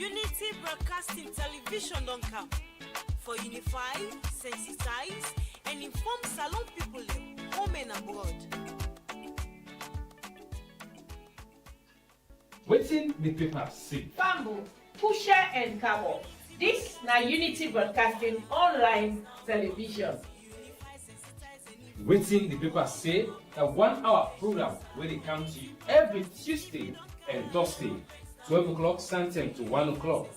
Unity Broadcasting Television don't come for unify, sensitize, and inform Salon people home and abroad. Watin D Paper Say. Bamboo, Pusher and Cabo. This na Unity Broadcasting online television. Watin D Paper Say, a 1 hour program where they come to you every Tuesday and Thursday, 12 o'clock Central to 1 o'clock.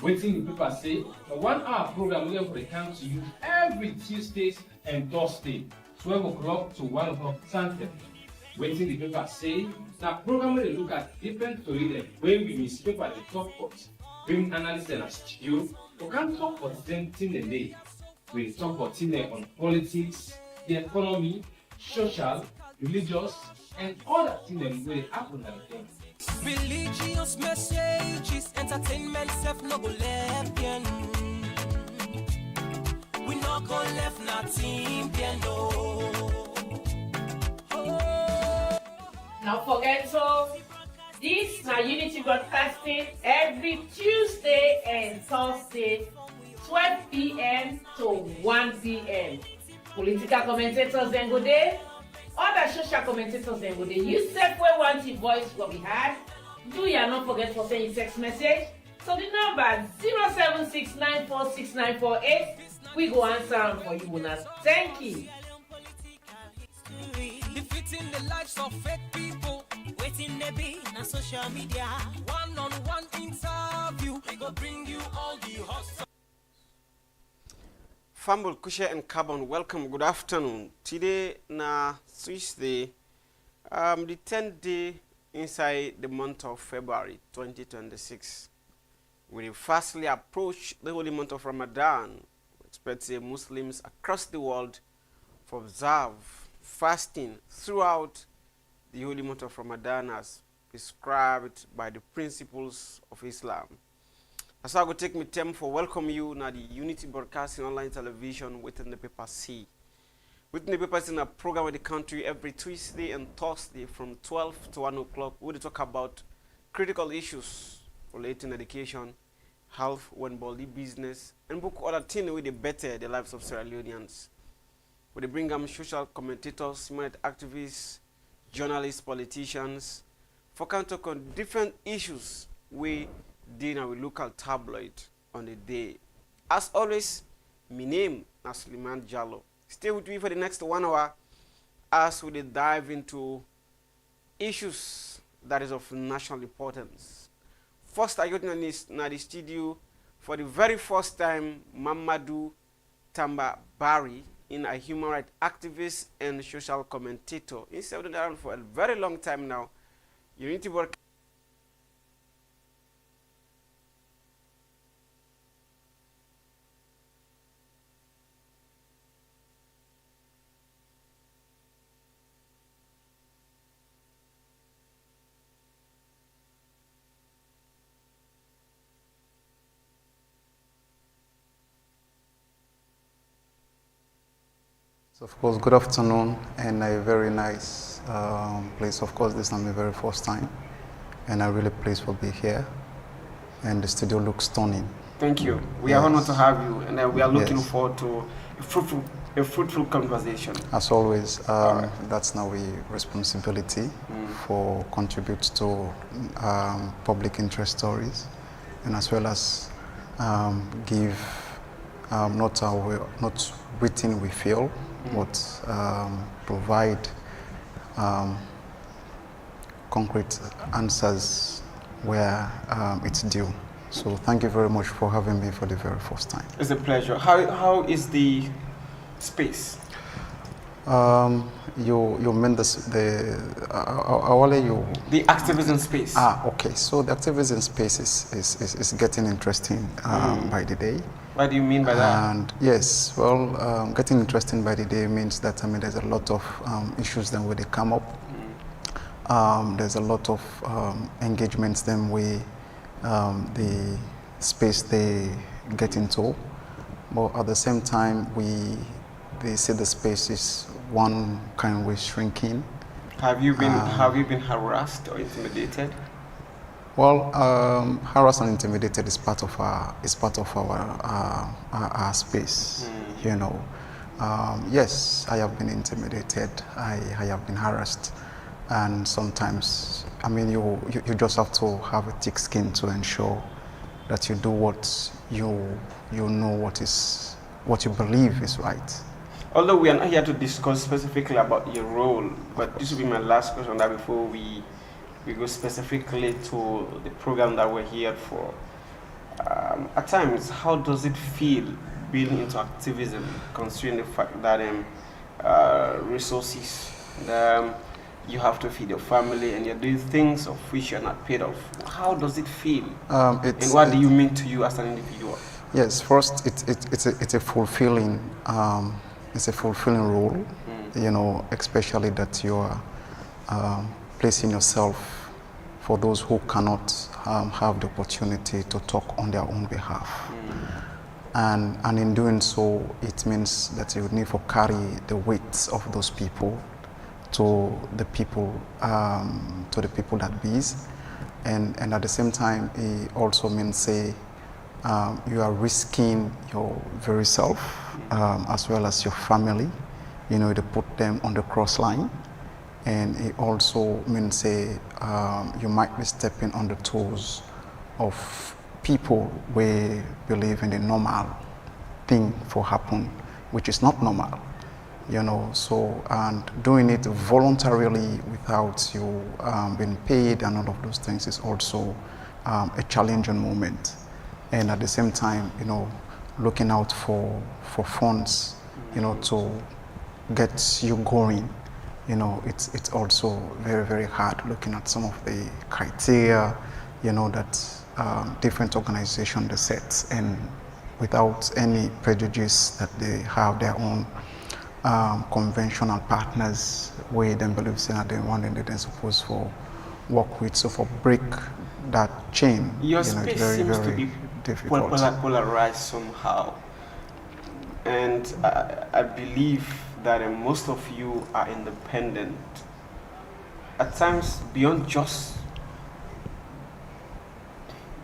Watin D Paper Say, a 1 hour program where they come to you every Tuesdays and Thursday, 12 o'clock to 1 o'clock Central. Watin D Paper Say, a program where they look at different stories when we newspaper the top points, bring analysts and a studio, we can talk for them in the day. We talk about on politics, the economy, social, religious, and other things where they happen at the time. Religious messages, entertainment, self no go left again. We no go left nothing no. Now forget so. This na Unity Broadcasting every Tuesday and Thursday, 12 p.m. to 1 p.m. Political commentators then go there. Other social commentators then go there. You said where want your voice will be heard. Do ya not forget for sending text message. So the number 076946948. We go answer them for you, Munas. Thank you. Defeating the lives of fake people. Waiting they be on social media. One-on-one interview. We go bring you all the hot stuff. Fumble, Kusha and Carbon, welcome, good afternoon. Today na Tuesday, the 10th day inside the month of February 2026. We firstly approach the holy month of Ramadan. We expect Muslims across the world to observe fasting throughout the holy month of Ramadan as prescribed by the principles of Islam. As I go take me time for welcome you na the Unity Broadcasting online television Watin D Paper Say. Watin D Paper Say in a program with the country every Tuesday and Thursday from 12 to 1 o'clock. We talk about critical issues relating education, health, when body business, and book other things with the better the lives of Sierra Leoneans. We bring them social commentators, human rights activists, journalists, politicians, for can talk on different issues we deal with local tabloid on the day. As always, my name is Suleiman Jallo. Stay with me for the next 1 hour as we dive into issues that is of national importance. First, I got in the studio for the very first time, Mamadou Tamba Barry, in a human rights activist and social commentator. He's been around for a very long time now. Unity work. Of course, good afternoon, and a very nice place. Of course, this is my very first time, and I'm really pleased to be here. And the studio looks stunning. Thank you. We are honored to have you, and we are looking forward to a fruitful conversation. As always, that's now a responsibility for contribute to public interest stories, and as well as give not written we feel, but provide concrete answers where it's due. So thank you very much for having me for the very first time. It's a pleasure. How is the space? You mean the activism space. Okay. So the activism space is getting interesting by the day. What do you mean by that? And yes, well, getting interesting by the day means that there's a lot of issues then when they come up. There's a lot of engagements then the space they get into, but at the same time they see the space is one kind of shrinking. Have you been harassed or intimidated? Well, harassed and intimidated is part of our space. You know, yes, I have been intimidated. I have been harassed, and sometimes, I mean, you just have to have a thick skin to ensure that you do what you know what you believe is right. Although we are not here to discuss specifically about your role, but this will be my last question that before we go specifically to the program that we're here for. At times, how does it feel being into activism, considering the fact that resources, you have to feed your family and you're doing things of which you're not paid off? How does it feel? And what do you mean to you as an individual? Yes, first, it's a fulfilling role, you know, especially that you are placing yourself for those who cannot have the opportunity to talk on their own behalf. And in doing so, it means that you need to carry the weight of those people to the people that bees, and at the same time, it also means say you are risking your very self as well as your family, you know, to put them on the cross line. And it also means say you might be stepping on the toes of people who believe in the normal thing for happen, which is not normal, you know. So, and doing it voluntarily without you being paid and all of those things is also a challenging moment. And at the same time, you know, looking out for funds, you know, to get you going, you know, it's also very, very hard looking at some of the criteria, you know, that different organizations they set, and without any prejudice that they have their own conventional partners where they believe that they want and they're supposed to work with. So for break that chain, Your you know, space it's very, seems very to be difficult. polarized somehow, and I believe that most of you are independent. At times, beyond just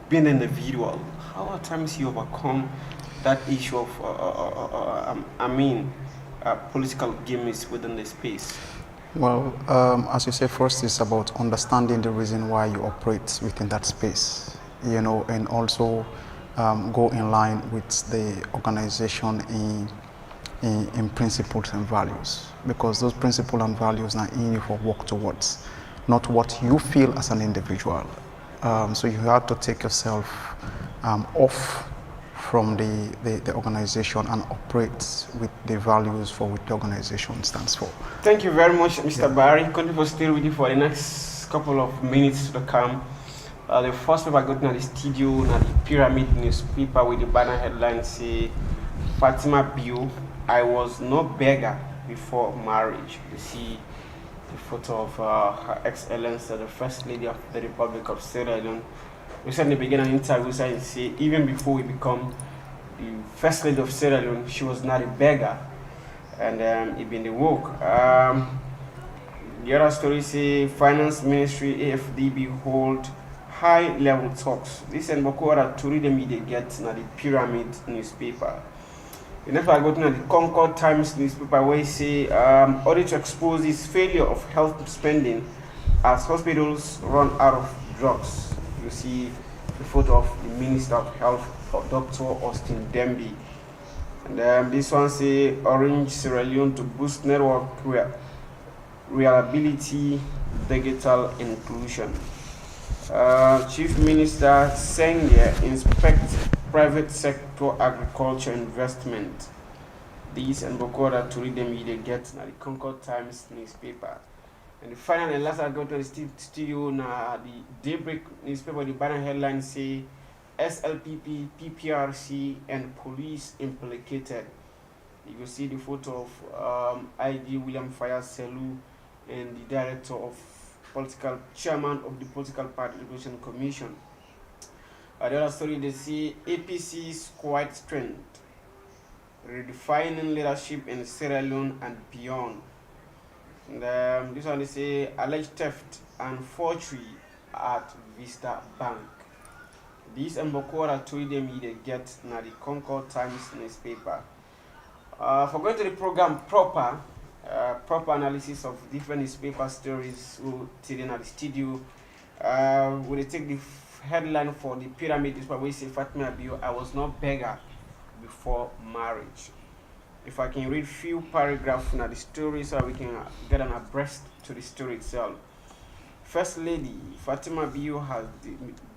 being an individual, how at times you overcome that issue of, political gimmicks within the space? Well, as you say, first is about understanding the reason why you operate within that space, you know, and also go in line with the organization in principles and values, because those principles and values are in you for work towards, not what you feel as an individual. So you have to take yourself off from the organization and operate with the values for which the organization stands for. Thank you very much, Mr. Barry. Continue to stay with you for the next couple of minutes to come. The first paper I got in the studio, na the Pyramid newspaper with the banner headline say, Fatima Bio, I was no beggar before marriage. You see the photo of Her Excellency, the First Lady of the Republic of Sierra Leone. Recently began an interview saying, say, even before we become the First Lady of Sierra Leone, she was not a beggar. And it been the work. The other story say, Finance Ministry, AFDB hold high-level talks. This and Bokora to read the media get na the Pyramid newspaper. The next one I go to the Concord Times newspaper where it say audit exposes failure of health spending as hospitals run out of drugs. You see the photo of the Minister of Health, Dr. Austin Demby. And this one say Orange Sierra Leone to boost network reliability, digital inclusion. Chief Minister Sengye inspect private sector agriculture investment. These and Bokora to read them media get na the Concord Times newspaper. And the final and last I go to the studio na the Daybreak newspaper, the banner headline say SLPP, PPRC and police implicated. You will see the photo of ID William Fire Selu and the director of political chairman of the Political Party Liberation Commission. The other story they see APC's quiet strength, redefining leadership in Sierra Leone and beyond. And this one they say alleged theft and forgery at Vista Bank. This Mbokora told them he get na the Concord Times newspaper. For going to the program proper analysis of different newspaper stories today at the studio. We take the headline for the pyramid is where we say Fatima Abiyo, I was not beggar before marriage. If I can read few paragraphs in the story so we can get an abreast to the story itself. First Lady Fatima Abiyo has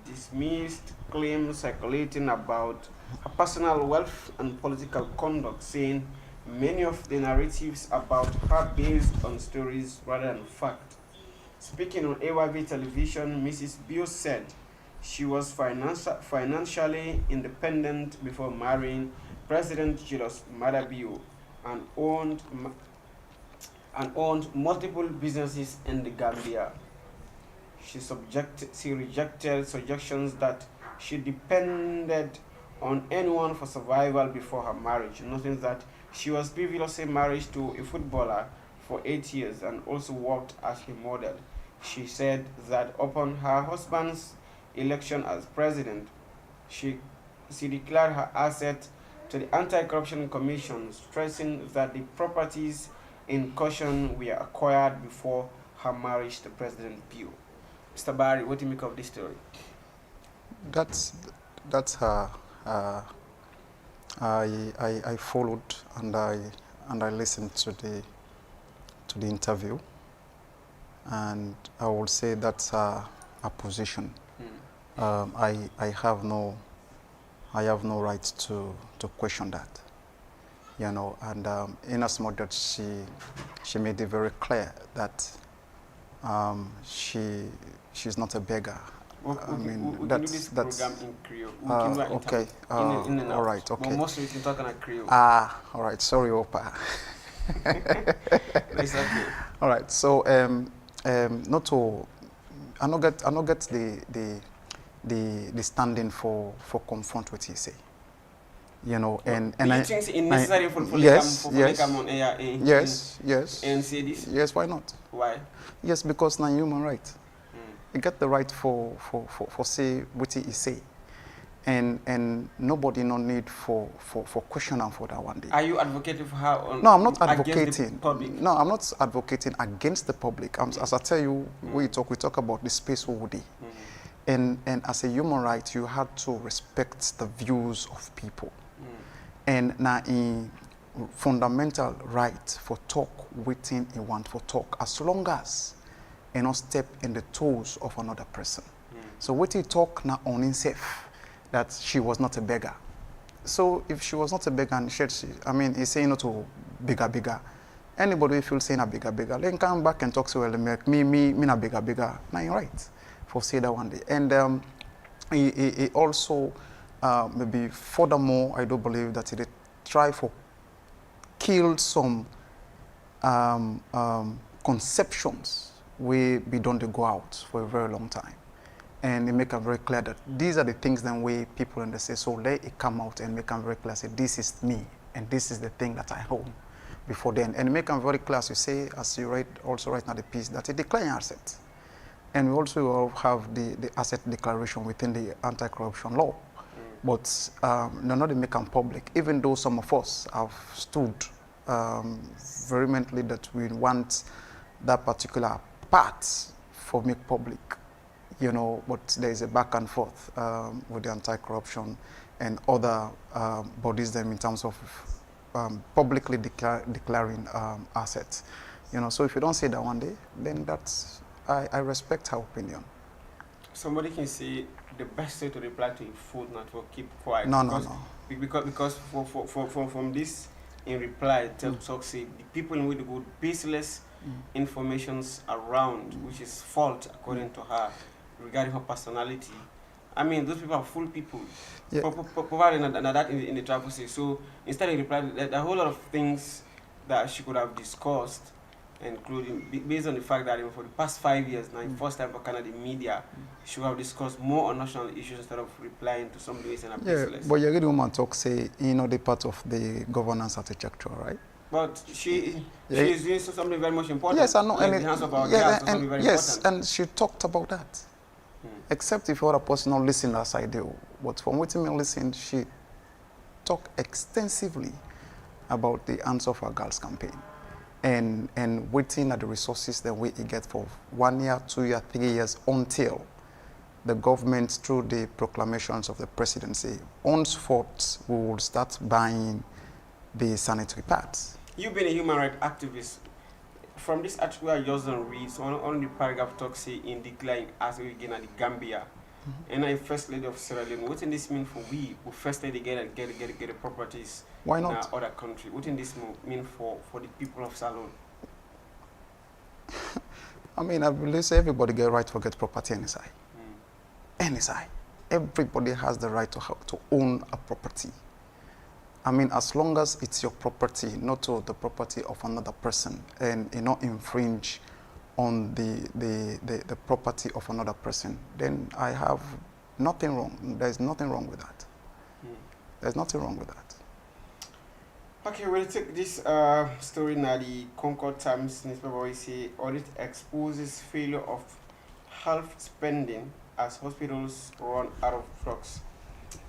dismissed claims circulating about her personal wealth and political conduct, saying many of the narratives about her based on stories rather than fact. Speaking on AYV television, Mrs. Bio said she was financially independent before marrying President Julius Maada Bio and owned multiple businesses in the Gambia. She rejected suggestions that she depended on anyone for survival before her marriage, noting that she was previously married to a footballer for 8 years and also worked as a model. She said that upon her husband's election as president, she declared her asset to the Anti-Corruption Commission, stressing that the properties in caution were acquired before her marriage to President Bio. Mr. Barry, what do you make of this story? That's her. I followed and I listened to the interview, and I will say that's her position. I have no right to question that, you know. And in as much that she made it very clear that she's not a beggar. I mean, that's program in Creole. Okay. All right. Okay. But mostly we can talk in Creole. All right. Sorry, Opa. It's okay. All right. So not to, I not get the standing for confront what he say. You know, and I think it's necessary for yes, and say this. Yes. Why not? Why? Yes, because now human right. You get the right for say what he say, and nobody no need for questioning for that one day. Are you advocating for her? No, I'm not advocating. No, I'm not advocating against the public. As I tell you, we talk about the space we would. And as a human right, you have to respect the views of people. And now in fundamental right for talk within a want for talk, as long as and not step in the toes of another person. So what he talk now on himself, that she was not a beggar. So if she was not a beggar, and I mean, he's saying not to bigger. Anybody who feels saying a bigger, then come back and talk to well, me not bigger. Now you're right for say that one day. And he also maybe furthermore, I do believe that he did try for kill some conceptions we don't go out for a very long time, and they make it very clear that these are the things that way people and they say, so let it come out and make them very clear, say this is me and this is the thing that I own before then, and make them very clear, as you say, as you write also right now the piece, that it declaring asset, and we also have the asset declaration within the anti-corruption law, but not to make them public, even though some of us have stood vehemently that we want that particular parts for make public, you know, but there is a back and forth with the anti-corruption and other bodies them in terms of publicly declaring assets, you know. So if you don't say that one day, then that's, I respect her opinion. Somebody can say the best way to reply to a food not to keep quiet. No. Because from this in reply, talk say the people in which go baseless informations around, which is fault according to her regarding her personality. I mean, those people are full people. Yeah. Providing that in the travel say. So instead of replying, there are a whole lot of things that she could have discussed, including based on the fact that for the past 5 years now, first time for Canada media, she would have discussed more on national issues instead of replying to somebody who is in a baseless. But you're woman talk say, you know, the part of the governance architecture, right? But she is doing something very much important. Yes, I know. Like and the hands of our girls, something very yes, important. and she talked about that. except if other person not listen as I do. But from what me listen, she talk extensively about the Answer for Girls campaign and waiting at the resources that we get for 1 year, 2 year, 3 years until the government, through the proclamations of the presidency, henceforth we will start buying the sanitary pads. You've been a human rights activist. From this article I just don't read, so on the paragraph talks say in decline as we begin at the Gambia. And I first lady of Sierra Leone. What does this mean for we who first lady get the properties Why in not? other country? What does this mean for the people of Salon? I mean, I believe everybody get right to get property any side. Any side. Everybody has the right to own a property. I mean, as long as it's your property, not to the property of another person, and you not infringe on the property of another person, then I have nothing wrong. There's nothing wrong with that. There's nothing wrong with that. Okay, we'll take this story now. The Concord Times newspaper we say audit exposes failure of health spending as hospitals run out of drugs.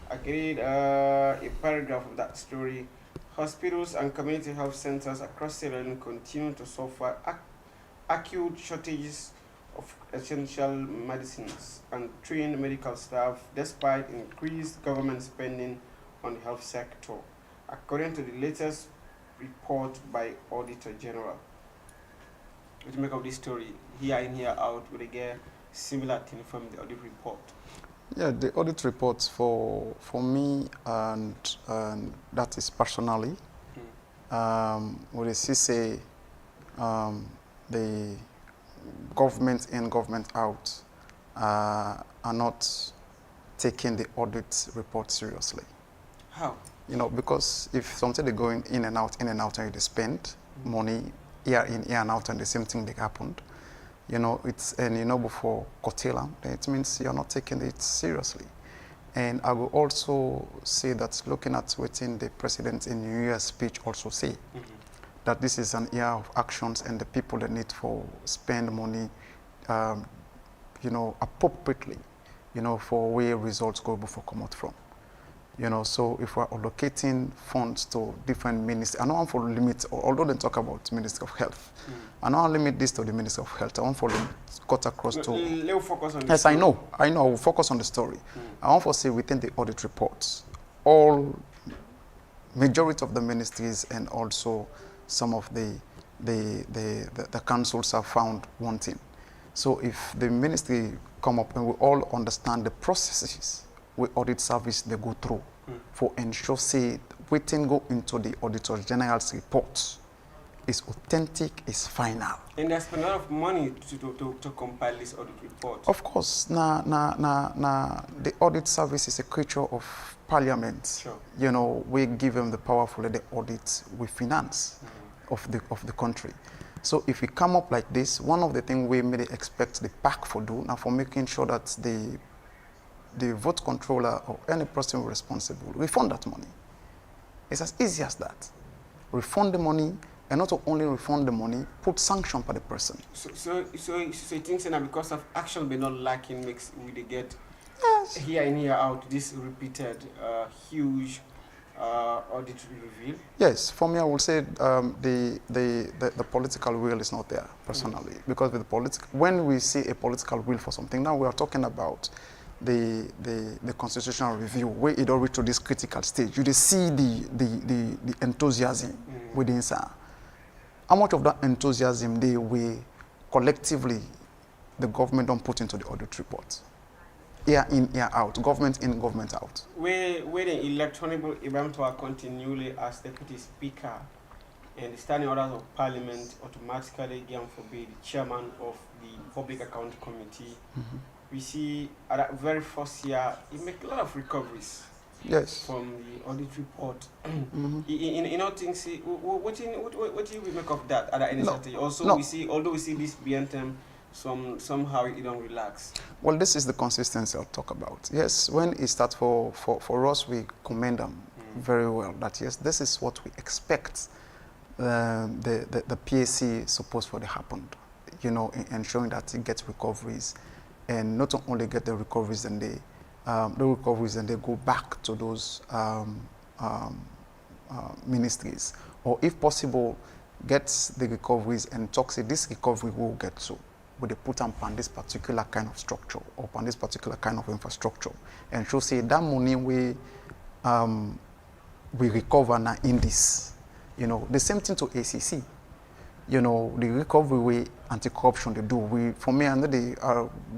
I read a paragraph of that story. Hospitals and community health centers across Sierra Leone continue to suffer acute shortages of essential medicines and trained medical staff despite increased government spending on the health sector, according to the latest report by Auditor General. What do you make of this story? Here in, here out, will they get similar thing from the audit report? Yeah, the audit reports for me and that is personally, what they say the government in, government out are not taking the audit report seriously. How? You know, because if something they're going in and out, and they spend money year in, year and out, and the same thing that happened, you know, it's, and you know, before curtailment, it means you're not taking it seriously. And I will also say that looking at what the president in New Year's speech also say, that this is an year of actions and the people that need to spend money, you know, appropriately, you know, for where results go before come out from. You know, so if we're allocating funds to different ministries, I don't want to limit, although they talk about Ministry of Health, I don't want to limit this to the Ministry of Health. I want to cut across to... Let's focus on yes, story. I will focus on the story. I want to say within the audit reports, all majority of the ministries and also some of the councils are found wanting. So if the ministry come up and we all understand the processes we audit service they go through for ensure say waiting go into the Auditor General's reports is authentic, is final. And they spend a lot of money to compile this audit report. Of course, the audit service is a creature of parliament. Sure. You know, we give them the powerful the audit we finance of the country. So if we come up like this, one of the things we may expect the PAC for do now for making sure that the vote controller or any person responsible refund that money. It's as easy as that. Refund the money, and not only refund the money, put sanction for the person. So you think that because of action but not lacking makes we get here in, here out this repeated huge audit reveal? Yes, for me I would say the political will is not there personally, because with the when we see a political will for something, now we are talking about the constitutional review where it already to this critical stage. You just see the enthusiasm within SAR. How much of that enthusiasm we collectively the government don't put into the audit report? Year in, year out, government in, government out. Where the electronic event to continually as deputy speaker and the standing orders of parliament automatically again forbid the chairman of the public account committee. We see at that very first year, it makes a lot of recoveries. Yes. From the audit report. In all things, what do you make of that? At the NSRT? Also, we see, although we see this beyond term, somehow it don't relax. Well, this is the consistency I'll talk about. Yes, when it starts for us, we commend them very well. That yes, this is what we expect. The PAC supposed for to happen. You know, in ensuring that it gets recoveries and not only get the recoveries, and they go back to those ministries, or if possible, get the recoveries and talk, say this recovery will get to, would they put on this particular kind of structure or on this particular kind of infrastructure, and show say that money we recover now in this, you know, the same thing to ACC. You know, the recovery way anti-corruption they do. For me, and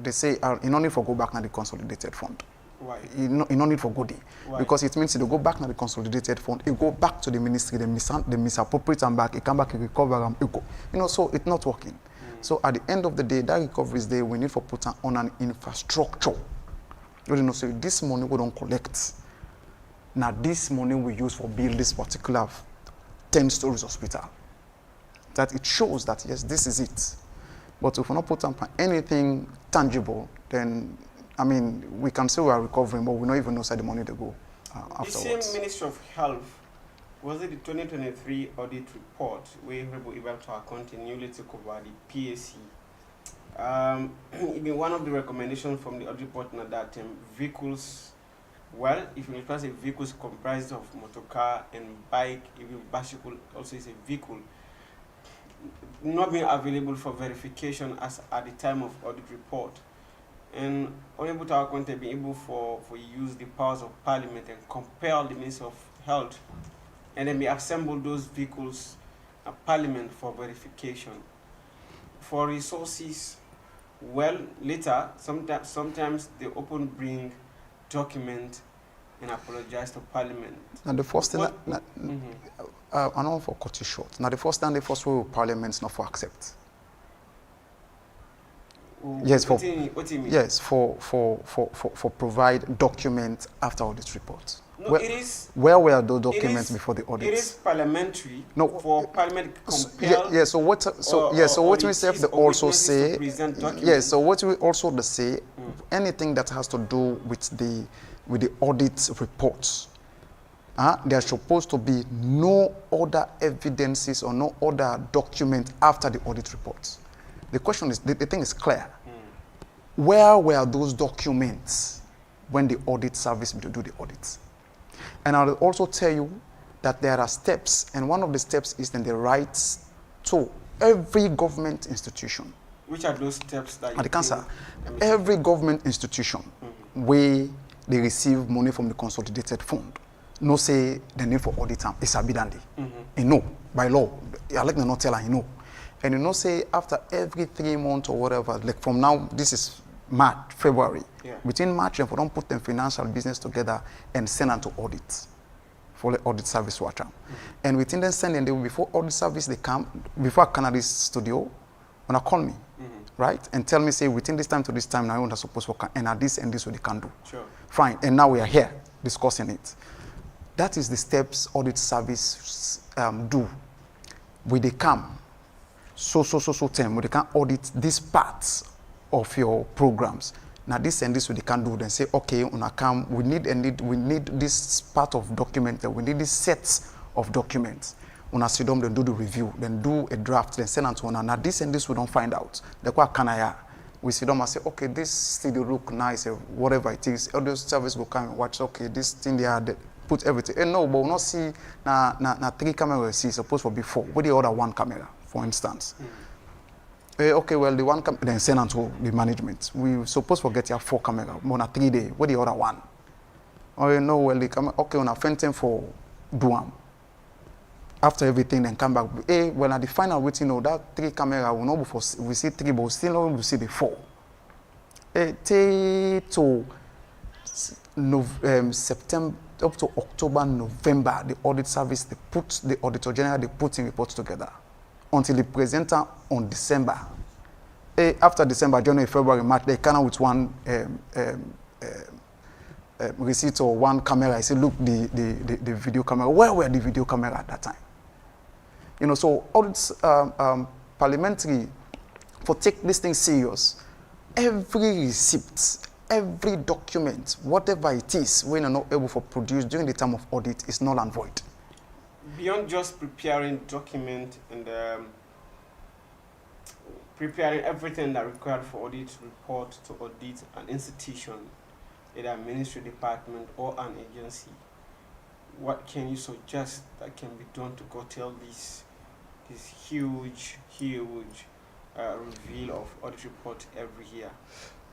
they say you don't need to go back to the consolidated fund. Why? You don't need for go there. Why? Because it means they go back to the consolidated fund, it go back to the ministry, they misappropriate them back, it come back, it recover them, it go. You know, so it's not working. So at the end of the day, that recovery is there, we need to put on an infrastructure. You know, so this money we don't collect. Now this money we use for build this particular 10 stories hospital. That it shows that yes, this is it. But if we not put on anything tangible, then I mean, we can say we are recovering, but we don't even know where the money to go afterwards. The same Ministry of Health, was it the 2023 audit report where Honorable Ibrahim Conte newly took over the PAC? Even one of the recommendations from the audit report now that vehicles, well, if you say vehicles comprised of motor car and bike, even bicycle also is a vehicle, not being available for verification as at the time of audit report. And Honorable Tower Conte be able for use the powers of Parliament and compel the Minister of Health, and then we assemble those vehicles at Parliament for verification. For resources, well, later, sometimes they often bring document and apologize to Parliament. Now the first thing, I know for cut it short. Now the first way Parliament not for accept. Yes, what do you mean? Yes, for provide documents after audit report. No, where were those documents before the audit? It is parliamentary. No, for Parliament compel. So what we say they also say. Yes, so what we also say, anything that has to do with the audit reports, there are supposed to be no other evidences or no other document after the audit reports. The question is, the thing is clear. Where were those documents when the audit service do the audits? And I'll also tell you that there are steps, and one of the steps is then the rights to every government institution. Which are those steps that you cancer? Every government institution where they receive money from the consolidated fund, no say the name for audit time is abidandi. You know, by law, I like the not tell you know. And you know, say after every 3 months or whatever, like from now, this is March, February. Yeah. Between March and we don't put them financial business together and send them to audit for the audit service watcher. And within them sending them before audit service they come, before Canada's studio, when I call me, right? And tell me, say within this time to this time now you're supposed to work and at this and this what they can do. Sure. Fine. And now we are here discussing it. That is the steps audit service do. When they come, so time when they can audit these parts of your programs. Now this and this we can do. Then say, okay, we need this part of document. We need this sets of documents. Sit down, then do the review, then do a draft, then send it to one. Now this and this we don't find out. We sit down and say, okay, this still look nice, whatever it is. Other service will come and watch. Okay, this thing they are. Put everything. And no, but we not see na 3 cameras. See, supposed to be 4. What the other 1 camera, for instance? Okay, well the 1 camera then send on to the management. We supposed to get your 4 camera, but na 3 days. What the other 1? Oh, you know, well the camera. Okay, on a fencing for Duam. After everything, then come back. Well at the final, we you know that 3 camera will not before we see 3, but still not we see the 4. To September. Up to October, November, the audit service, the Auditor General, they put in reports together until they present on December. After December, January, February, March, they come out with 1 receipt or 1 camera. I say, look, the video camera. Where were the video camera at that time? You know, so audits, parliamentary, for take this thing serious, every receipt, every document, whatever it is, when you're not able to produce during the time of audit is null and void. Beyond just preparing document and preparing everything that required for audit report to audit an institution, either a ministry department or an agency. What can you suggest that can be done to curtail this huge reveal of audit report every year?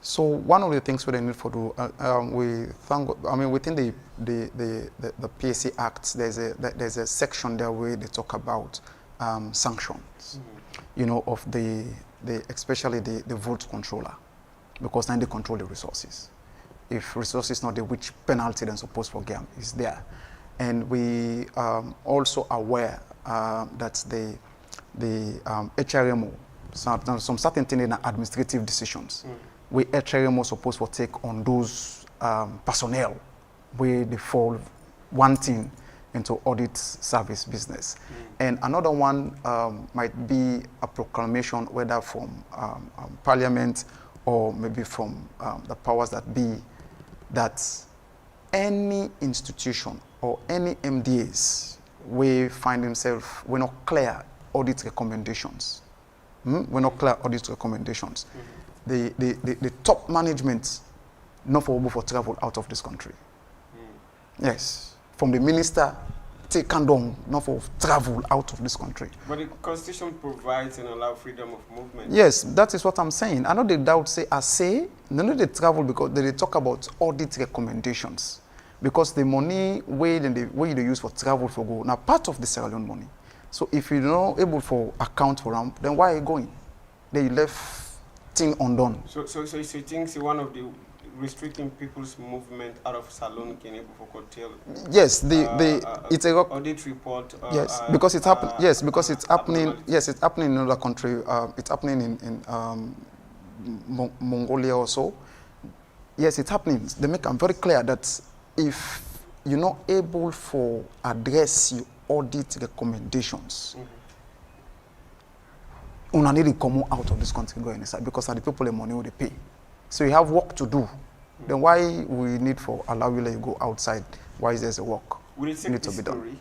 So one of the things we need for do, we thank. I mean, within the PSA Act, there's a section there where they talk about sanctions. You know, of the especially the vote controller, because then they control the resources. If resources not there, which penalty then supposed for GAM is there, and we also aware that the HRMO, some certain things in administrative decisions. We HRMO supposed to take on those personnel where they fall wanting into audit service business. And another one might be a proclamation, whether from Parliament or maybe from the powers that be, that any institution or any MDAs we find themselves, we're not clear audit recommendations. We're not clear audit recommendations. The top management not able for travel out of this country. Yes, from the minister taken down not for travel out of this country. But the Constitution provides and allows freedom of movement. Yes, that is what I'm saying. I know they doubt say no they travel because they talk about audit recommendations, because the money way they use for travel for go now part of the Sierra Leone money. So if you're not able for account for them, then why are you going? They left thing undone. So you think one of the restricting people's movement out of Salon can able for curtail? Yes, it's a audit report. Yes, because it's happening. Yes, because it's happening. Yes, it's happening in another country. It's happening in Mongolia also. Yes, it's happening. They make them very clear that if you're not able for address your audit recommendations, una need to come out of this country go inside, because the people the money will they pay. So you have work to do. Then why we need for allow you let you go outside? Why is there a work? Will it take this story?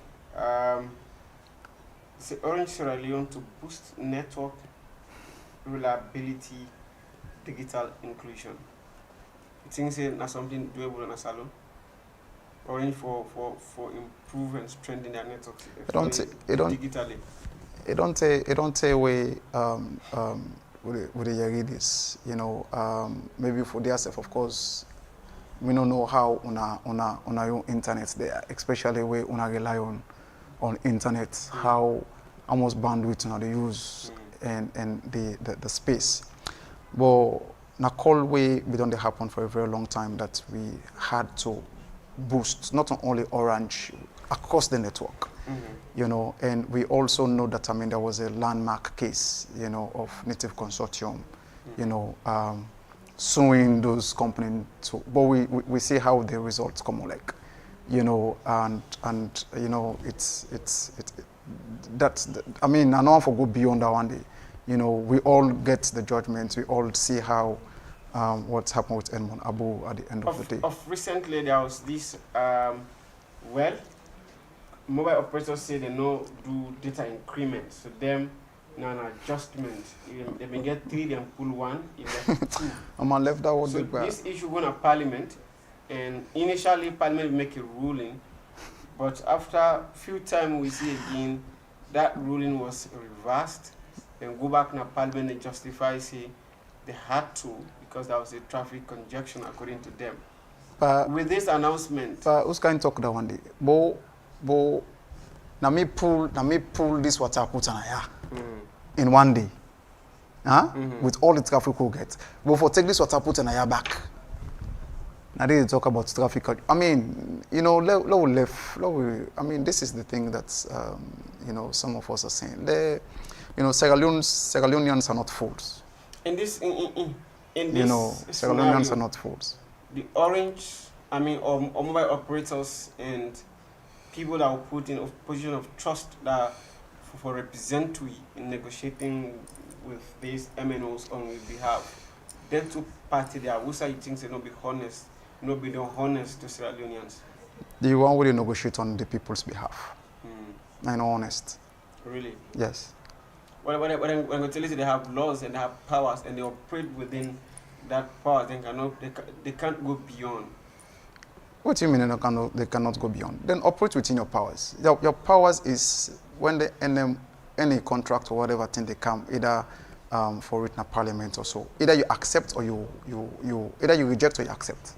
It's Orange Sierra Leone to boost network reliability, digital inclusion. You think that's something doable in a salon? Orange for improve and strengthen their networks digitally. It don't say we with the Yaridis, you know, maybe for their self, of course, we don't know how on your internet there, especially where una rely on internet, how much bandwidth they use and the space. But na call way we don't happen for a very long time that we had to boost not only Orange across the network. You know, and we also know that there was a landmark case, you know, of Native Consortium, you know, suing those companies. But we see how the results come like, you know, and you know, that's I know for go beyond that one day. You know, we all get the judgment. We all see how what's happened with Edmond Abu at the end of the day. Recently, there was this mobile operators say they no do data increment, so them an adjustment. They may get 3, then pull 1, if they 2. I'm left that one. So this issue going to Parliament, and initially Parliament make a ruling, but after a few times we see again that ruling was reversed. Then go back to Parliament and justify say they had to because there was a traffic congestion according to them. With this announcement, who's going to talk that one day? But na me pull this water put on in one day, with all the traffic we'll get. But for take this water put on back. Now they talk about traffic. I mean, you know, this is the thing that you know, some of us are saying. You know, Sierra Leoneans are not fools. In this you know, Sierra Leoneans are not fools. The Orange, or mobile operators and people that were put in a position of trust that for represent we in negotiating with these MNOs on behalf. Then two parties there, who say you think they not be honest, not be honest to Sierra Leoneans? The one will negotiate on the people's behalf. I know honest. Really? Yes. What I'm going to tell you is they have laws and they have powers and they operate within that power. They can't go beyond. What do you mean they cannot go beyond? Then operate within your powers. Your powers is when any contract or whatever thing they come, either for written parliament or so. Either you accept or either you reject or you accept.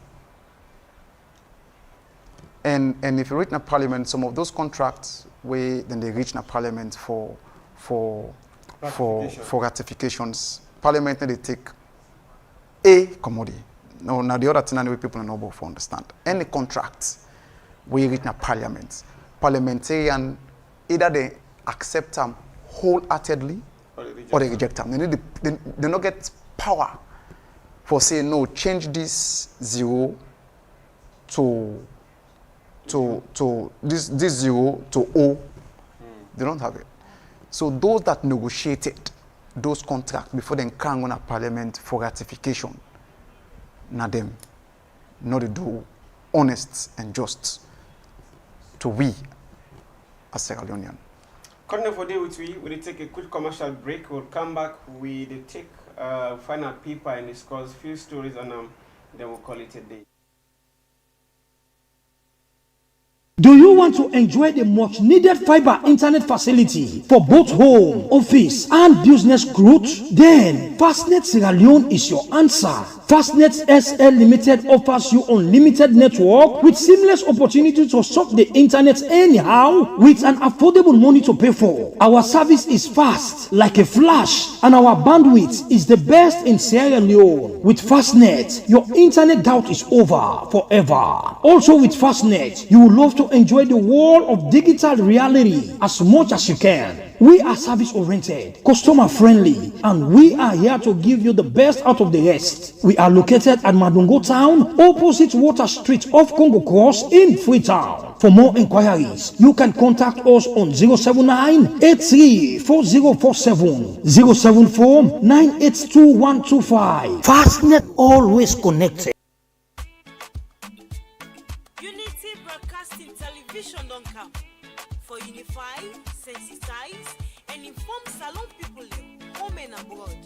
And if you reach a parliament, some of those contracts then they reach a parliament for ratifications. Parliament they take a commodity. Now the other thing anyway people are not able to understand. Any contract we reach a parliament, parliamentarian either they accept them wholeheartedly or they reject them. They don't get power for saying no, change this 0 to this 0 to O. They don't have it. So those that negotiated those contracts before they can go to parliament for ratification, not them, not to do honest and just to we as Sierra Leonean. Continue for day with we'll take a quick commercial break. We'll come back with take final paper and discuss few stories and then we'll call it a day. Do you want to enjoy the much needed fiber internet facility for both home, office, and business growth? Then Fastnet Sierra Leone is your answer. Fastnet SL Limited offers you unlimited network with seamless opportunity to surf the internet anyhow with an affordable money to pay for. Our service is fast like a flash and our bandwidth is the best in Sierra Leone. With Fastnet, your internet doubt is over forever. Also with Fastnet, you will love to enjoy the world of digital reality as much as you can. We are service oriented, customer friendly, and we are here to give you the best out of the rest. We are located at Madungo Town, opposite Water Street off Congo Cross in Freetown. For more inquiries, you can contact us on 079-834047, 074-982-125. Fastnet, always connected. Unity Broadcasting Television don't come for unify, sensitize, and inform Salon people home and abroad.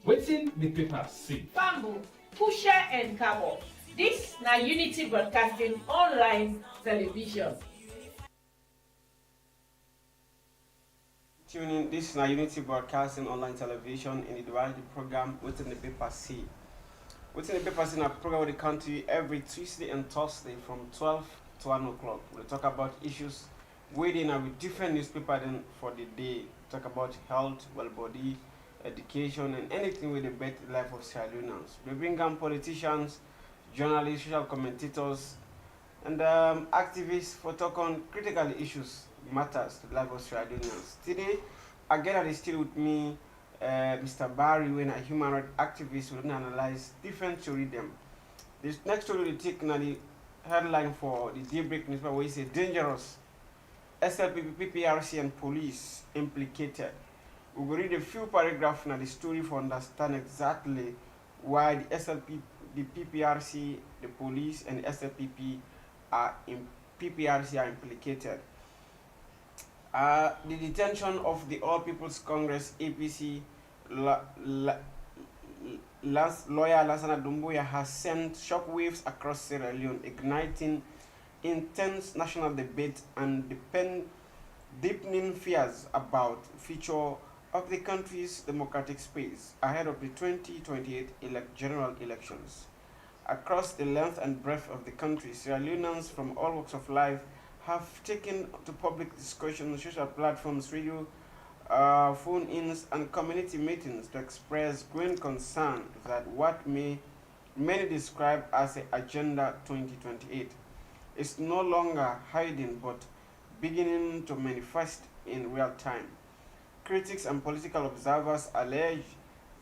Watin D Paper Say. Bamboo, Pusher and Cabo. This na Unity Broadcasting online television. Tune in. This is now Unity Broadcasting online television in the variety program Watin D Paper Say. Watin D Paper Say is a program with the country every Tuesday and Thursday from 12 to 1 o'clock. We'll talk about issues within and with different newspapers for the day. Talk about health, well-body, education, and anything with the better life of Sierra Leoneans. We bring on politicians, journalists, social commentators, and activists for talk on critical issues, matters to the life of Sierra Leoneans. Today, again, is still with me, Mr. Barry, when a human rights activist will analyze different story them. This next story will take the headline for the Daybreak newspaper where it says dangerous SLPP, PPRC, and police implicated. We will read a few paragraphs in the story to understand exactly why the SLP, the PPRC, the police, and the SLPP PPRC are implicated. The detention of the All People's Congress APC lawyer Lansana Doumbouya has sent shockwaves across Sierra Leone, igniting intense national debate and deepening fears about the future of the country's democratic space ahead of the 2028 general elections. Across the length and breadth of the country, Sierra Leoneans from all walks of life have taken to public discussion on social platforms, radio, phone-ins, and community meetings to express growing concern that what many describe as the Agenda 2028 is no longer hiding but beginning to manifest in real time. Critics and political observers allege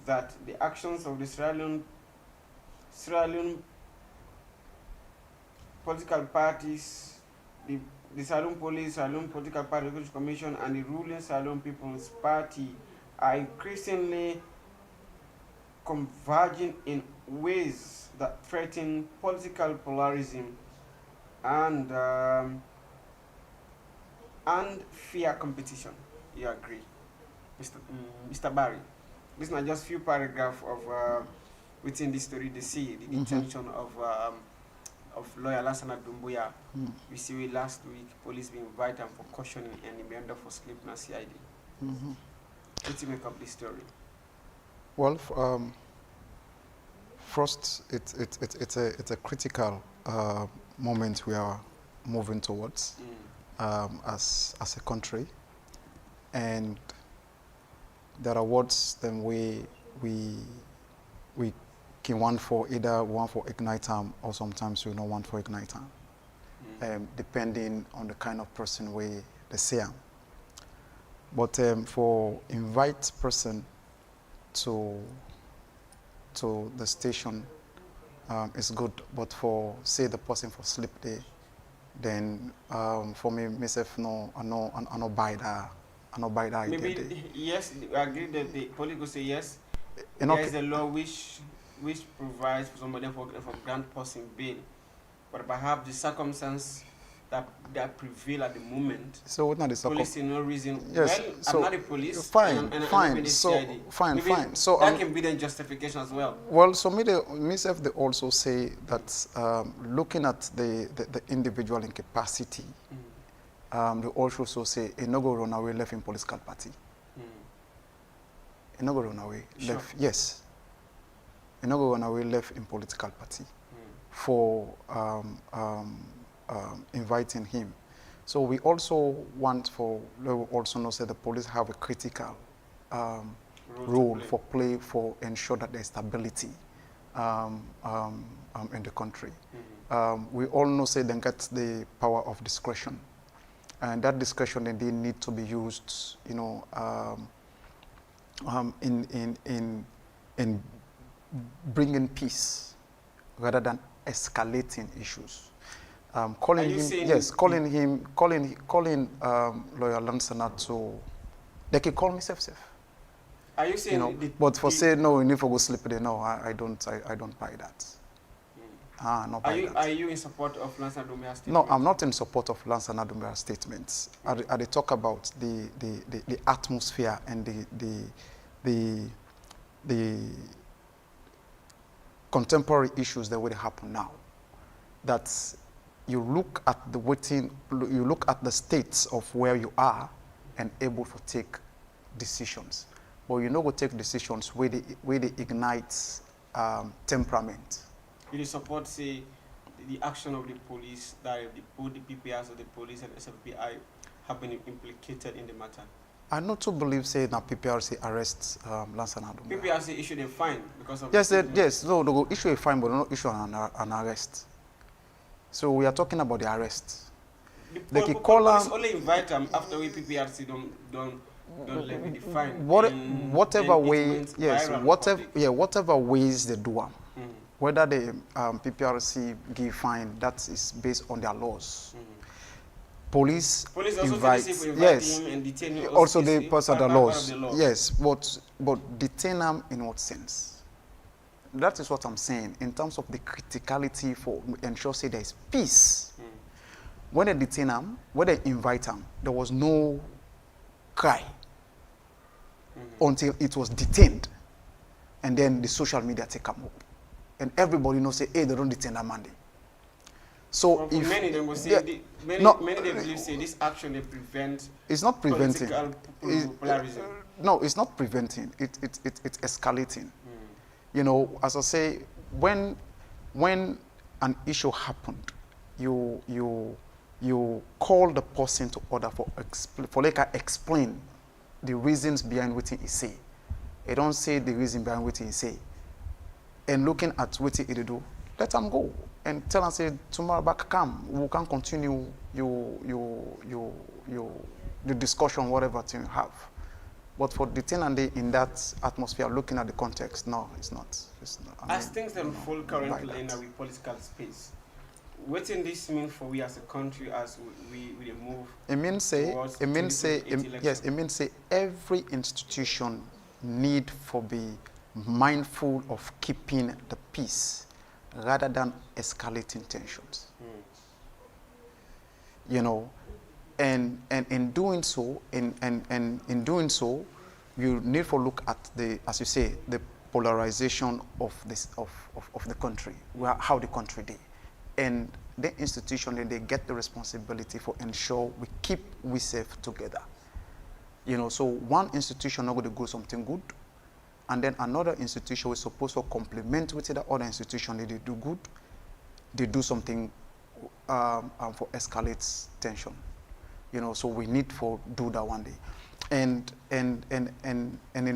that the actions of the Sierra Leone political parties, the Sierra Leone Police, Sierra Leone Political Party Regulatory Commission, and the ruling Sierra Leone People's Party are increasingly converging in ways that threaten political pluralism and and fair competition. You agree, Mr. Barry? This is not just few paragraphs of within this story. They see the detention of lawyer Lassana Dumbuya. We see last week police being invited for cautioning and in the end for sleep na CID. What do you make of this story? Well, first, it's a critical moment we are moving towards as a country, and there are words that we can want for ignite time, or sometimes we don't want for ignite time, depending on the kind of person they say. But for invite person to the station is good, but for say the person for sleep day, then for me myself I no buy that. Maybe yes, I agree that the police will say yes. There is a law which provides for somebody for grant person bail, but perhaps the circumstance that prevail at the moment. So not the police no reason. Yes, well, so I'm not a police. Fine. So that can be the justification as well. Well, so myself they also say that looking at the individual incapacity, they also say a no go run away left in political party. A no go run away left. Yes. A no go run away left in political party for inviting him. So we also want also know that the police have a critical role for ensure that there's stability in the country. We all know say they get the power of discretion, and that discretion indeed need to be used, in bringing peace rather than escalating issues. Calling lawyer Lansana to, they can call me safe. Are you saying but for say no, you need to go sleep there. No, I don't buy that. Are you in support of Lansana Dumbuya's statement? No, I'm not in support of Lansana Dumbuya's statements. I talk about the atmosphere and the contemporary issues that will happen now. That you look at you look at the states of where you are and able to take decisions. But you know go take decisions where they ignite temperament. You support say the action of the police, that both the PPRs of the police and SFBI have been implicated in the matter? I not to believe say that PPRC arrests Lansana Dumbuya. PPRC issued a fine because of yes, no, they go issue a fine, but not issue an arrest. So we are talking about the arrest. They can call only invite them after we PPRC don't levy the fine. Whatever way, yes, whatever ways they do them. Whether the PPRC give fine, that is based on their laws. Police also invite him and detain him. Also they pass the laws. Yes, but detain them in what sense? That is what I'm saying in terms of the criticality for ensure say there is peace. When they detain them, when they invite them, there was no cry until it was detained, and then the social media take them up, and everybody knows say, hey, they don't detain that Monday. So well, if many them will say many they believe say this action they prevent. It's not preventing. Polarism. No, it's not preventing. It's escalating. As I say, when an issue happened, you call the person to order for explain the reasons behind what he say. They don't say the reason behind what he say. And looking at what he do, let them go and tell them say tomorrow back come. We can continue the discussion, whatever thing you have. But for detaining in that atmosphere, looking at the context, no, it's not. As things unfold currently in our political space, what does this mean for we as a country as we move? It means say every institution need for be mindful of keeping the peace rather than escalating tensions. And in doing so, in doing so, you need to look at the, as you say, the polarization of this of the country, how the country did, and the institution, and they get the responsibility for ensure we safe together. You know, so one institution not going to go something good, and then another institution is supposed to complement with the other institution. They do good, they do something for escalates tension. You know, so we need to do that one day. And in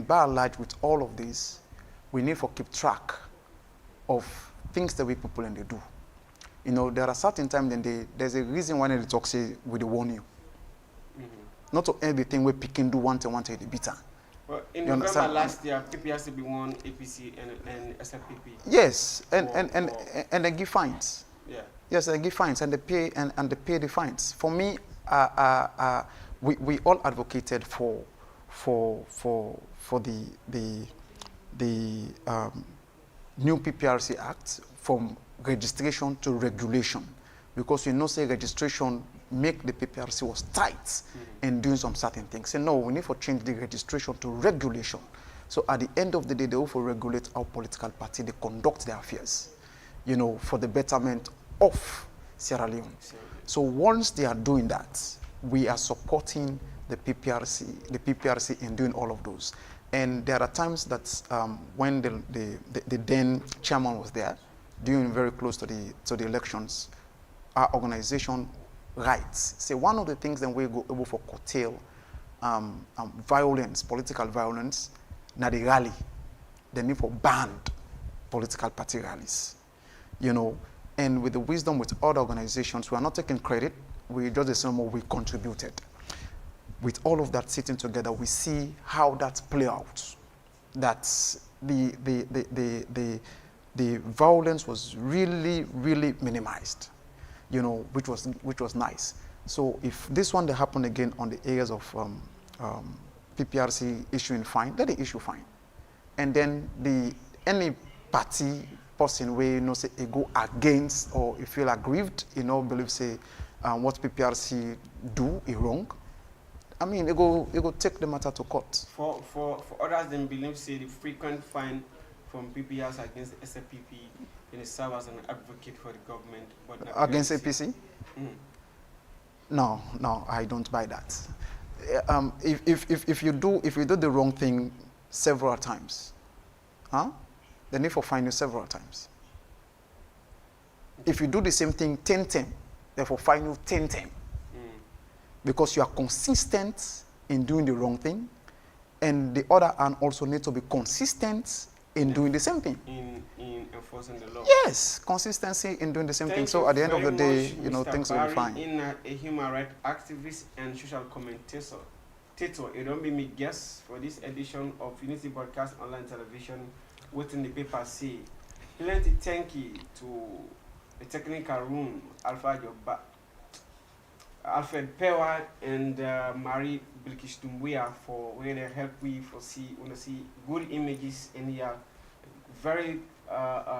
by and large, with all of this, we need to keep track of things that we people and they do. You know, there are certain times then there's a reason why they talk say we warn you. Not to everything we pick and do one thing they beat. Well, in November last year, PPRC won APC and SFPP. Yes, and they give fines. Yeah. Yes, they give fines and they pay and they pay the fines. For me, we all advocated for the new PPRC Act from registration to regulation, because you know say registration make the PPRC was tight in doing some certain things. So no, we need to change the registration to regulation. So at the end of the day, they also regulate how political party they conduct their affairs, you know, for the betterment of Sierra Leone. So once they are doing that, we are supporting the PPRC in doing all of those. And there are times that when the then chairman was there, doing very close to the elections, our organization rights. Say one of the things that we go able for curtail violence, political violence, na the rally, the need for banned political party rallies, you know. And with the wisdom with other organizations, we are not taking credit. We just assume what we contributed. With all of that sitting together, we see how that play out. That the violence was really, really minimized, you know, which was nice. So if this one that happened again on the areas of PPRC issuing fine, let the issue fine, and then any party person where you know say it go against or you feel aggrieved, you know, believe say what PPRC do is wrong. I mean, it go take the matter to court. For others, then believe say the frequent fine from PPRC against SFPP in serve as an advocate for the government, but against APC. No, I don't buy that. If you do the wrong thing several times, they need to fine you several times. If you do the same thing 10 times, therefore fine you 10 times. Because you are consistent in doing the wrong thing, and the other hand also need to be consistent in doing the same thing. In enforcing the law. Yes, consistency in doing the same thing. So at the end of the day, you know, things will be fine. In a human rights activist and social commentator, it don't be me guest for this edition of Unity Broadcast Online Television, Watin D Paper Say. Plenty thank you to the technical room, Alfred Pewa and Marie Bilkish Dumbuya for where they help we see good images and here very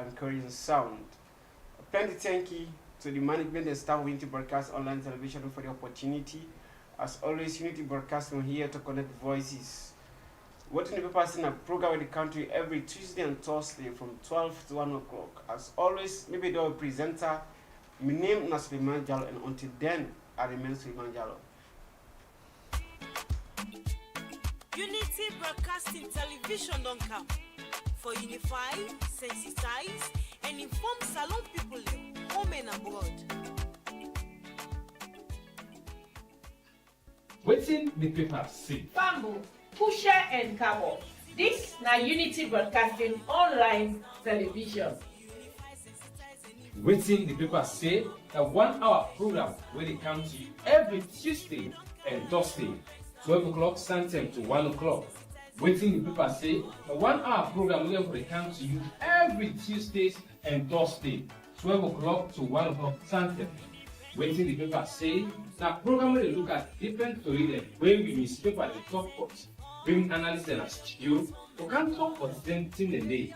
encouraging sound. Plenty thank you to the management and staff of Unity Broadcast Online Television for the opportunity. As always, Unity Broadcasting here to connect voices. Watin D Paper Say a program with the country every Tuesday and Thursday from 12 to 1 o'clock. As always, maybe the presenter, my name is Suleiman Jallo, and until then, I remain Suleiman Jallo. Unity Broadcasting Television don't come for unify, sensitize, and inform Salon people home and abroad. Watin D Paper Say. Bamboo, Pusher and Cabo. This na Unity Broadcasting Online Television. Watin D Paper Say, a 1 hour program where they come to you every Tuesday and Thursday, 12 o'clock Central to 1 o'clock. Watin D Paper Say, a 1 hour program where they come to you every Tuesdays and Thursday, 12 o'clock to 1 o'clock Central. Watin D Paper Say, now program where they look at different stories where we newspaper the top court, bring analysts in our studio to come talk for 10 a day.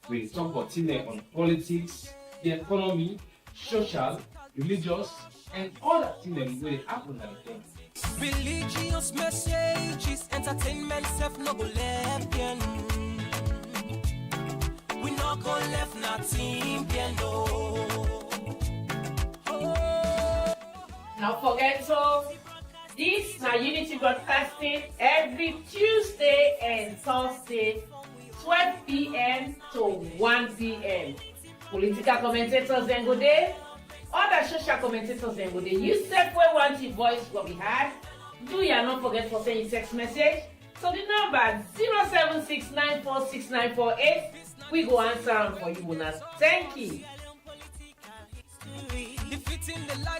We talk for on politics, the economy, social, religious, and other things them where they happen at the time. Religious messages, entertainment, self no go left again. We not go left nothing again, no. Now forget so. This na Unity Broadcasting every Tuesday and Thursday, 12 p.m. to 1 p.m. Political commentators then go there. Other social commentators then go there. You said we want your voice what we had. Do ya not forget to send your text message. So the number 076946948. We go answer them for you, Unas. Thank you.